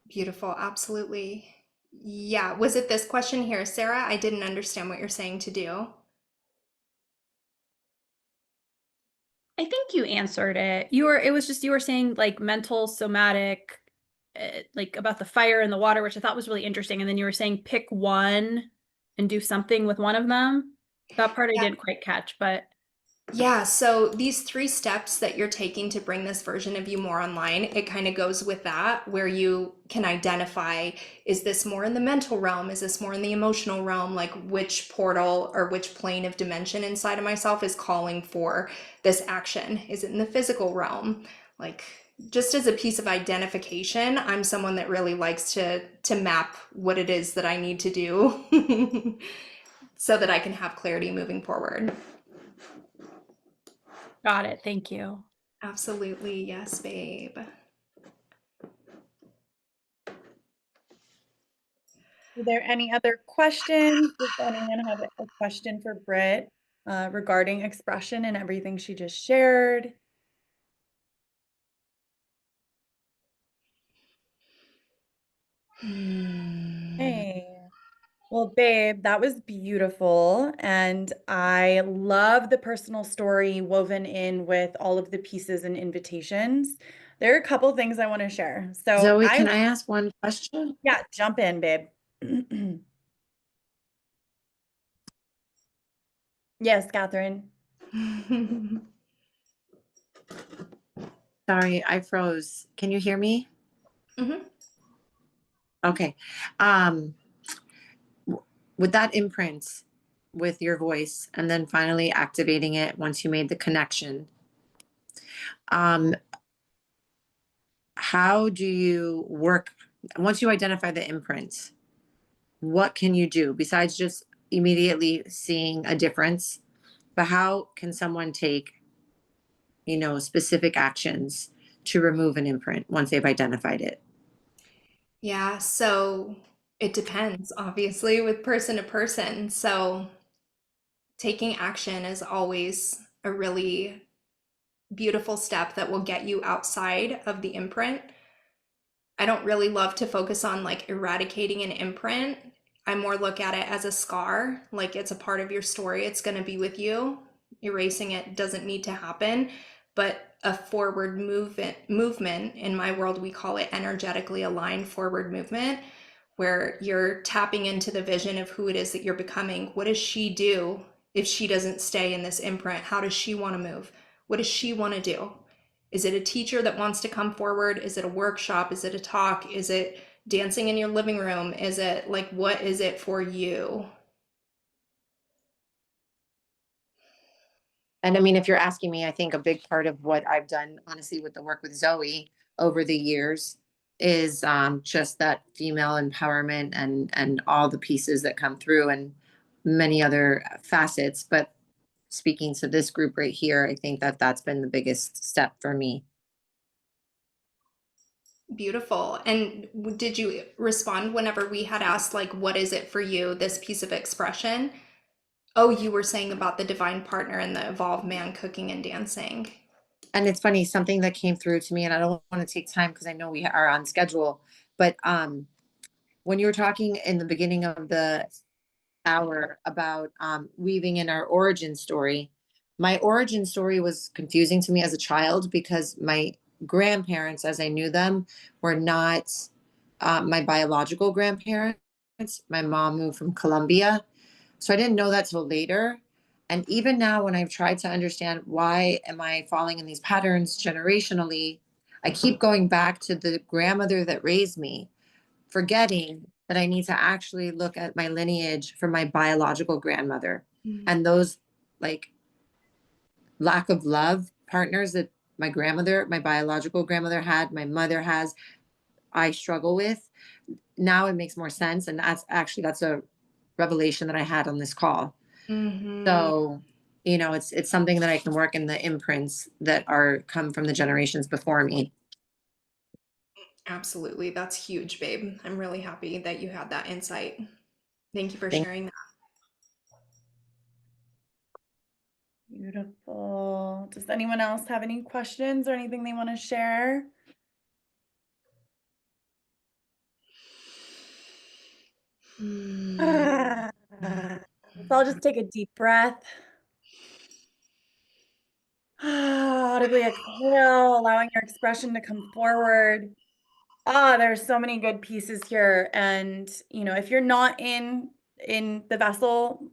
Beautiful. Absolutely. Yeah. Was it this question here, Sarah? I didn't understand what you're saying to do. I think you answered it. You were saying like mental, somatic, like about the fire and the water, which I thought was really interesting. And then you were saying pick one and do something with one of them. That part I Yeah. didn't quite catch, but Yeah, so these 3 steps that you're taking to bring this version of you more online, it kind of goes with that, where you can identify, is this more in the mental realm? Is this more in the emotional realm? Like, which portal or which plane of dimension inside of myself is calling for this action? Is it in the physical realm? Like, just as a piece of identification, I'm someone that really likes to map what it is that I need to do so that I can have clarity moving forward. got it. Thank you. Absolutely. Yes, babe. Are there any other questions? Does anyone have a question for Britt regarding expression and everything she just shared? Hey. Well, babe, that was beautiful. And I love the personal story woven in with all of the pieces and invitations. There are a couple things I want to share. So Zoe, can I ask one question? yeah, jump in, babe. Yes, Catherine. Sorry, I froze. Can you hear me? Mhm. Okay. With that imprint with your voice and then finally activating it once you made the connection, how do you work once you identify the imprints, what can you do besides just immediately seeing a difference? But how can someone take, specific actions to remove an imprint once they've identified it? Yeah, so it depends, obviously, with person to person. So taking action is always a really beautiful step that will get you outside of the imprint. I don't really love to focus on like eradicating an imprint. I more look at it as a scar, like it's a part of your story. It's going to be with you. Erasing it doesn't need to happen, but a forward movement in my world, we call it energetically aligned forward movement, where you're tapping into the vision of who it is that you're becoming. What does she do if she doesn't stay in this imprint? How does she want to move? What does she want to do? Is it a teacher that wants to come forward? Is it a workshop? Is it a talk? Is it dancing in your living room? Is it like, what is it for you? And I mean, if you're asking me, I think a big part of what I've done, honestly, with the work with Zoe over the years is just that female empowerment and all the pieces that come through and many other facets. But speaking to this group right here, I think that that's been the biggest step for me. Beautiful. And did you respond whenever we had asked, like, what is it for you, this piece of expression? Oh, you were saying about the divine partner and the evolved man cooking and dancing. And it's funny, something that came through to me, and I don't want to take time because I know we are on schedule, but when you were talking in the beginning of the hour about weaving in our origin story, my origin story was confusing to me as a child because my grandparents, as I knew them, were not my biological grandparents. My mom moved from Colombia, so I didn't know that till later. And even now, when I've tried to understand why am I falling in these patterns generationally, I keep going back to the grandmother that raised me, forgetting that I need to actually look at my lineage from my biological grandmother. Mm. And those, like, lack of love partners that my grandmother, my biological grandmother had, my mother has, I struggle with. Now it makes more sense. And that's a revelation that I had on this call. Mm-hmm. So, it's something that I can work in the imprints that are come from the generations before me. Absolutely. That's huge, babe. I'm really happy that you had that insight. Thank you for Thank sharing that. Beautiful. Does anyone else have any questions or anything they want to share? Hmm. So I'll just take a deep breath. Audibly exhale, allowing your expression to come forward. There's so many good pieces here. And, if you're not in the vessel,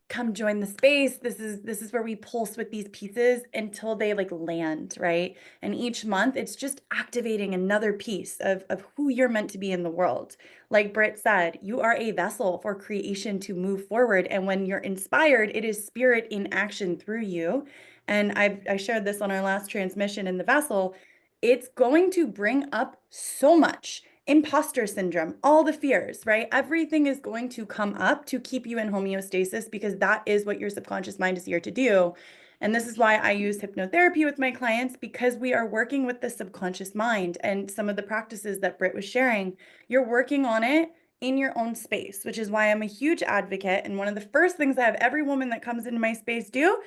come join the space. This is where we pulse with these pieces until they like land, right? And each month it's just activating another piece of who you're meant to be in the world. Like Britt said, you are a vessel for creation to move forward. And when you're inspired, it is spirit in action through you. And I shared this on our last transmission in the vessel. It's going to bring up so much imposter syndrome, all the fears, right? Everything is going to come up to keep you in homeostasis because that is what your subconscious mind is here to do. And this is why I use hypnotherapy with my clients, because we are working with the subconscious mind and some of the practices that Britt was sharing. You're working on it in your own space, which is why I'm a huge advocate. And one of the first things I have every woman that comes into my space do: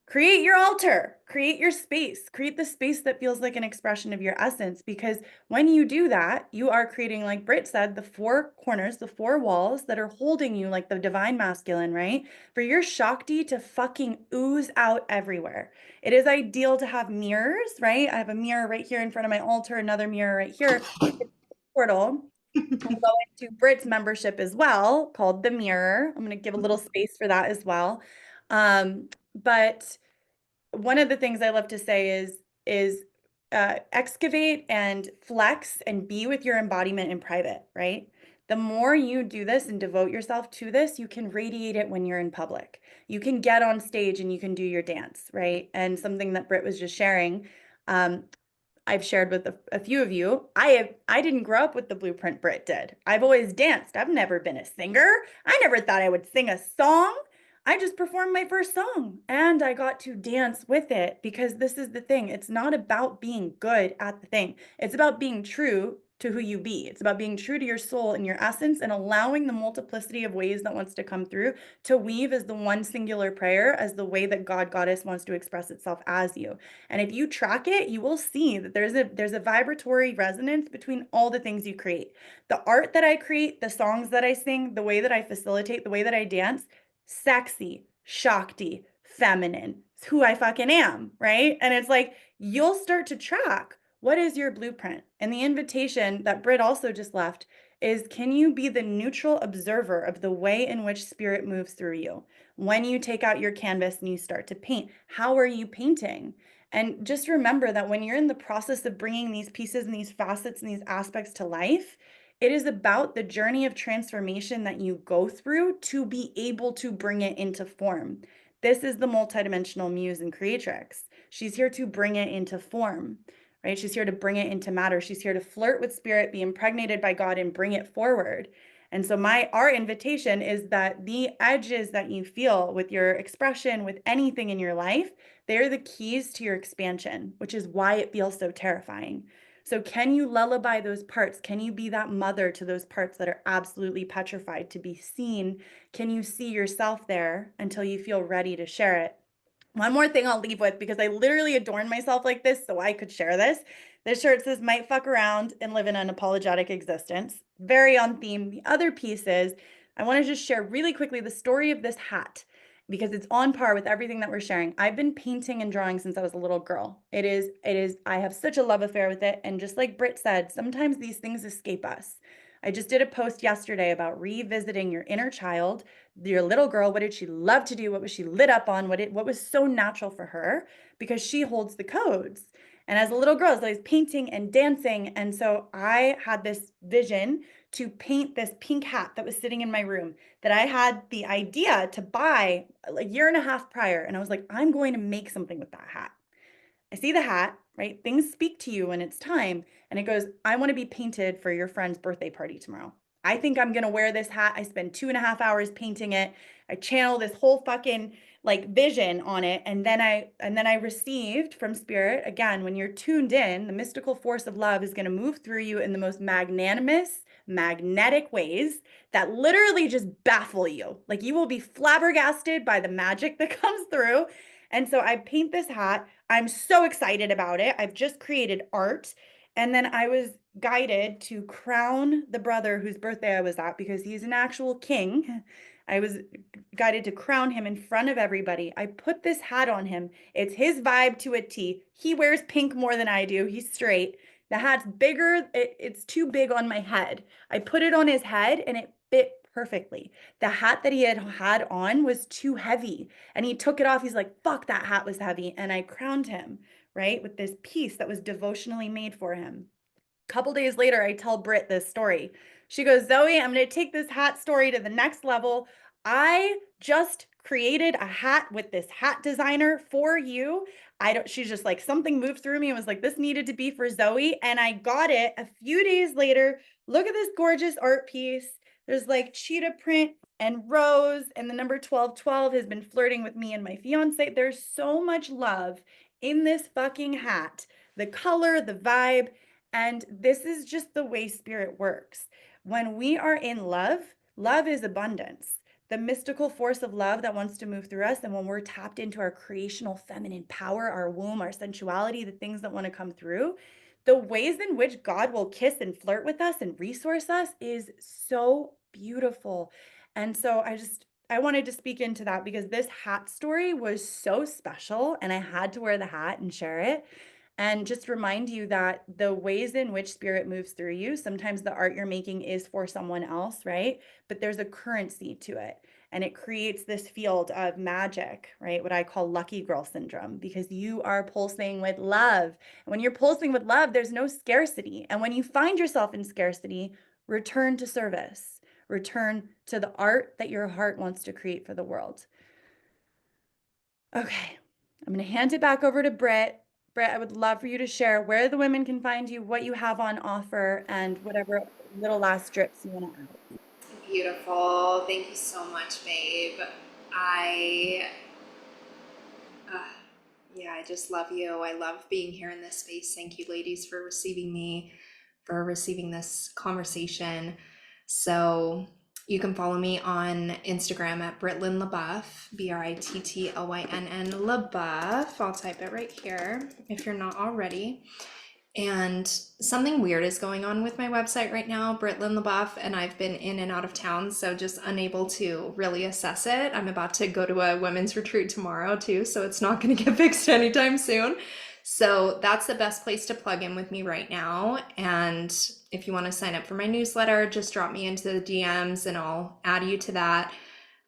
create your altar, create your space, create the space that feels like an expression of your essence. Because when you do that, you are creating, like Britt said, the four corners, the four walls that are holding you like the divine masculine, right? For your Shakti to fucking ooze out everywhere. It is ideal to have mirrors, right? I have a mirror right here in front of my altar, another mirror right here. It's a portal. We'll go into Britt's membership as well, called the Mirror. I'm going to give a little space for that as well. But one of the things I love to say is excavate and flex and be with your embodiment in private, right? The more you do this and devote yourself to this, you can radiate it when you're in public. You can get on stage and you can do your dance, right? And something that Britt was just sharing, um, I've shared with a few of you, I didn't grow up with the blueprint Brit did. I've always danced. I've never been a singer. I never thought I would sing a song. I just performed my first song and I got to dance with it because this is the thing. It's not about being good at the thing. It's about being true to who you be. It's about being true to your soul and your essence and allowing the multiplicity of ways that wants to come through to weave as the one singular prayer, as the way that God Goddess wants to express itself as you. And if you track it, you will see that there's a vibratory resonance between all the things you create. The art that I create, the songs that I sing, the way that I facilitate, the way that I dance, sexy, Shakti, feminine. It's who I fucking am, right? And it's like you'll start to track what is your blueprint. And the invitation that Britt also just left is, can you be the neutral observer of the way in which spirit moves through you? When you take out your canvas and you start to paint, how are you painting? And just remember that when you're in the process of bringing these pieces and these facets and these aspects to life, it is about the journey of transformation that you go through to be able to bring it into form. This is the multidimensional muse and creatrix. She's here to bring it into form, right? She's here to bring it into matter. She's here to flirt with spirit, be impregnated by God, and bring it forward. And so our invitation is that the edges that you feel with your expression, with anything in your life, they're the keys to your expansion, which is why it feels so terrifying. So can you lullaby those parts? Can you be that mother to those parts that are absolutely petrified to be seen? Can you see yourself there until you feel ready to share it? One more thing I'll leave with, because I literally adorned myself like this so I could share this. This shirt says, might fuck around and live an unapologetic existence. Very on theme. The other piece is, I want to just share really quickly the story of this hat because it's on par with everything that we're sharing. I've been painting and drawing since I was a little girl. I have such a love affair with it. And just like Britt said, sometimes these things escape us. I just did a post yesterday about revisiting your inner child, your little girl. What did she love to do? What was she lit up on? What was so natural for her? Because she holds the codes. And as a little girl, I was always painting and dancing. And so I had this vision to paint this pink hat that was sitting in my room that I had the idea to buy a year and a half prior. And I was like, I'm going to make something with that hat. I see the hat, right? Things speak to you when it's time. And it goes, I want to be painted for your friend's birthday party tomorrow. I think I'm going to wear this hat. I spend 2.5 hours painting it. I channel this whole fucking like vision on it. And then I received from spirit, again, when you're tuned in, the mystical force of love is going to move through you in the most magnanimous, magnetic ways that literally just baffle you. Like you will be flabbergasted by the magic that comes through. And so I paint this hat. I'm so excited about it. I've just created art. And then I was guided to crown the brother whose birthday I was at because he's an actual king. I was guided to crown him in front of everybody. I put this hat on him. It's his vibe to a T. He wears pink more than I do. He's straight. The hat's bigger. It's too big on my head. I put it on his head and it fit perfectly. The hat that he had on was too heavy and he took it off. He's like, fuck, that hat was heavy. And I crowned him, right, with this piece that was devotionally made for him. A couple days later, I tell Britt this story. She goes, Zoe, I'm going to take this hat story to the next level. I just created a hat with this hat designer for you. She's just like, something moved through me and was like, this needed to be for Zoe. And I got it a few days later. Look at this gorgeous art piece. There's like cheetah print and rose, and the number 1212 has been flirting with me and my fiance. There's so much love in this fucking hat. The color, the vibe, and this is just the way spirit works. When we are in love, love is abundance. The mystical force of love that wants to move through us. And when we're tapped into our creational feminine power, our womb, our sensuality, the things that want to come through, the ways in which God will kiss and flirt with us and resource us is so beautiful. And so I wanted to speak into that because this hat story was so special and I had to wear the hat and share it. And just remind you that the ways in which spirit moves through you, sometimes the art you're making is for someone else, right? But there's a currency to it. And it creates this field of magic, right? What I call lucky girl syndrome, because you are pulsing with love. And when you're pulsing with love, there's no scarcity. And when you find yourself in scarcity, return to service, return to the art that your heart wants to create for the world. Okay, I'm going to hand it back over to Britt. Britt, I would love for you to share where the women can find you, what you have on offer, and whatever little last drips you want to add. Beautiful. Thank you so much, babe. I, uh, yeah, I just love you. I love being here in this space. Thank you, ladies, for receiving me, for receiving this conversation. So you can follow me on Instagram at Britlyn LaBeouf, Brittynn LaBeouf. I'll type it right here if you're not already. And something weird is going on with my website right now, Britlyn LaBeouf, and I've been in and out of town, so just unable to really assess it. I'm about to go to a women's retreat tomorrow too, so it's not going to get fixed anytime soon. So that's the best place to plug in with me right now. And if you want to sign up for my newsletter, just drop me into the DMs and I'll add you to that.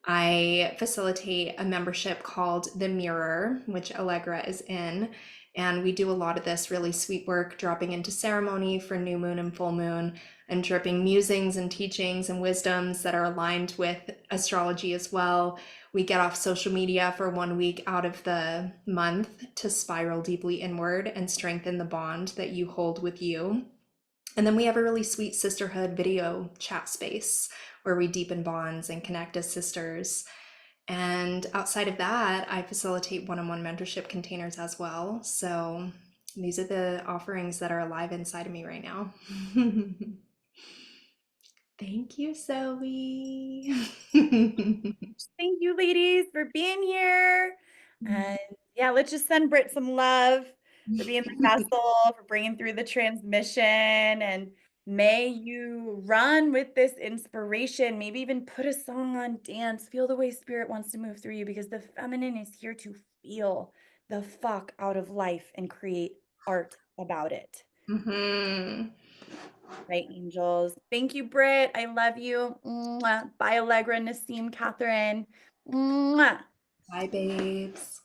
I facilitate a membership called The Mirror, which Allegra is in. And we do a lot of this really sweet work, dropping into ceremony for new moon and full moon, and dripping musings and teachings and wisdoms that are aligned with astrology as well. We get off social media for 1 week out of the month to spiral deeply inward and strengthen the bond that you hold with you. And then we have a really sweet sisterhood video chat space where we deepen bonds and connect as sisters. And outside of that, I facilitate one-on-one mentorship containers as well. So these are the offerings that are alive inside of me right now. Thank you, Zoe. Thank you, ladies, for being here. And yeah, let's just send Britt some love for being the vessel, for bringing through the transmission. And may you run with this inspiration, maybe even put a song on dance, feel the way spirit wants to move through you, because the feminine is here to feel the fuck out of life and create art about it. Mhm. Right, angels. Thank you, Britt. I love you. Mwah. Bye, Allegra, Nassim, Catherine. Mwah. Bye, babes.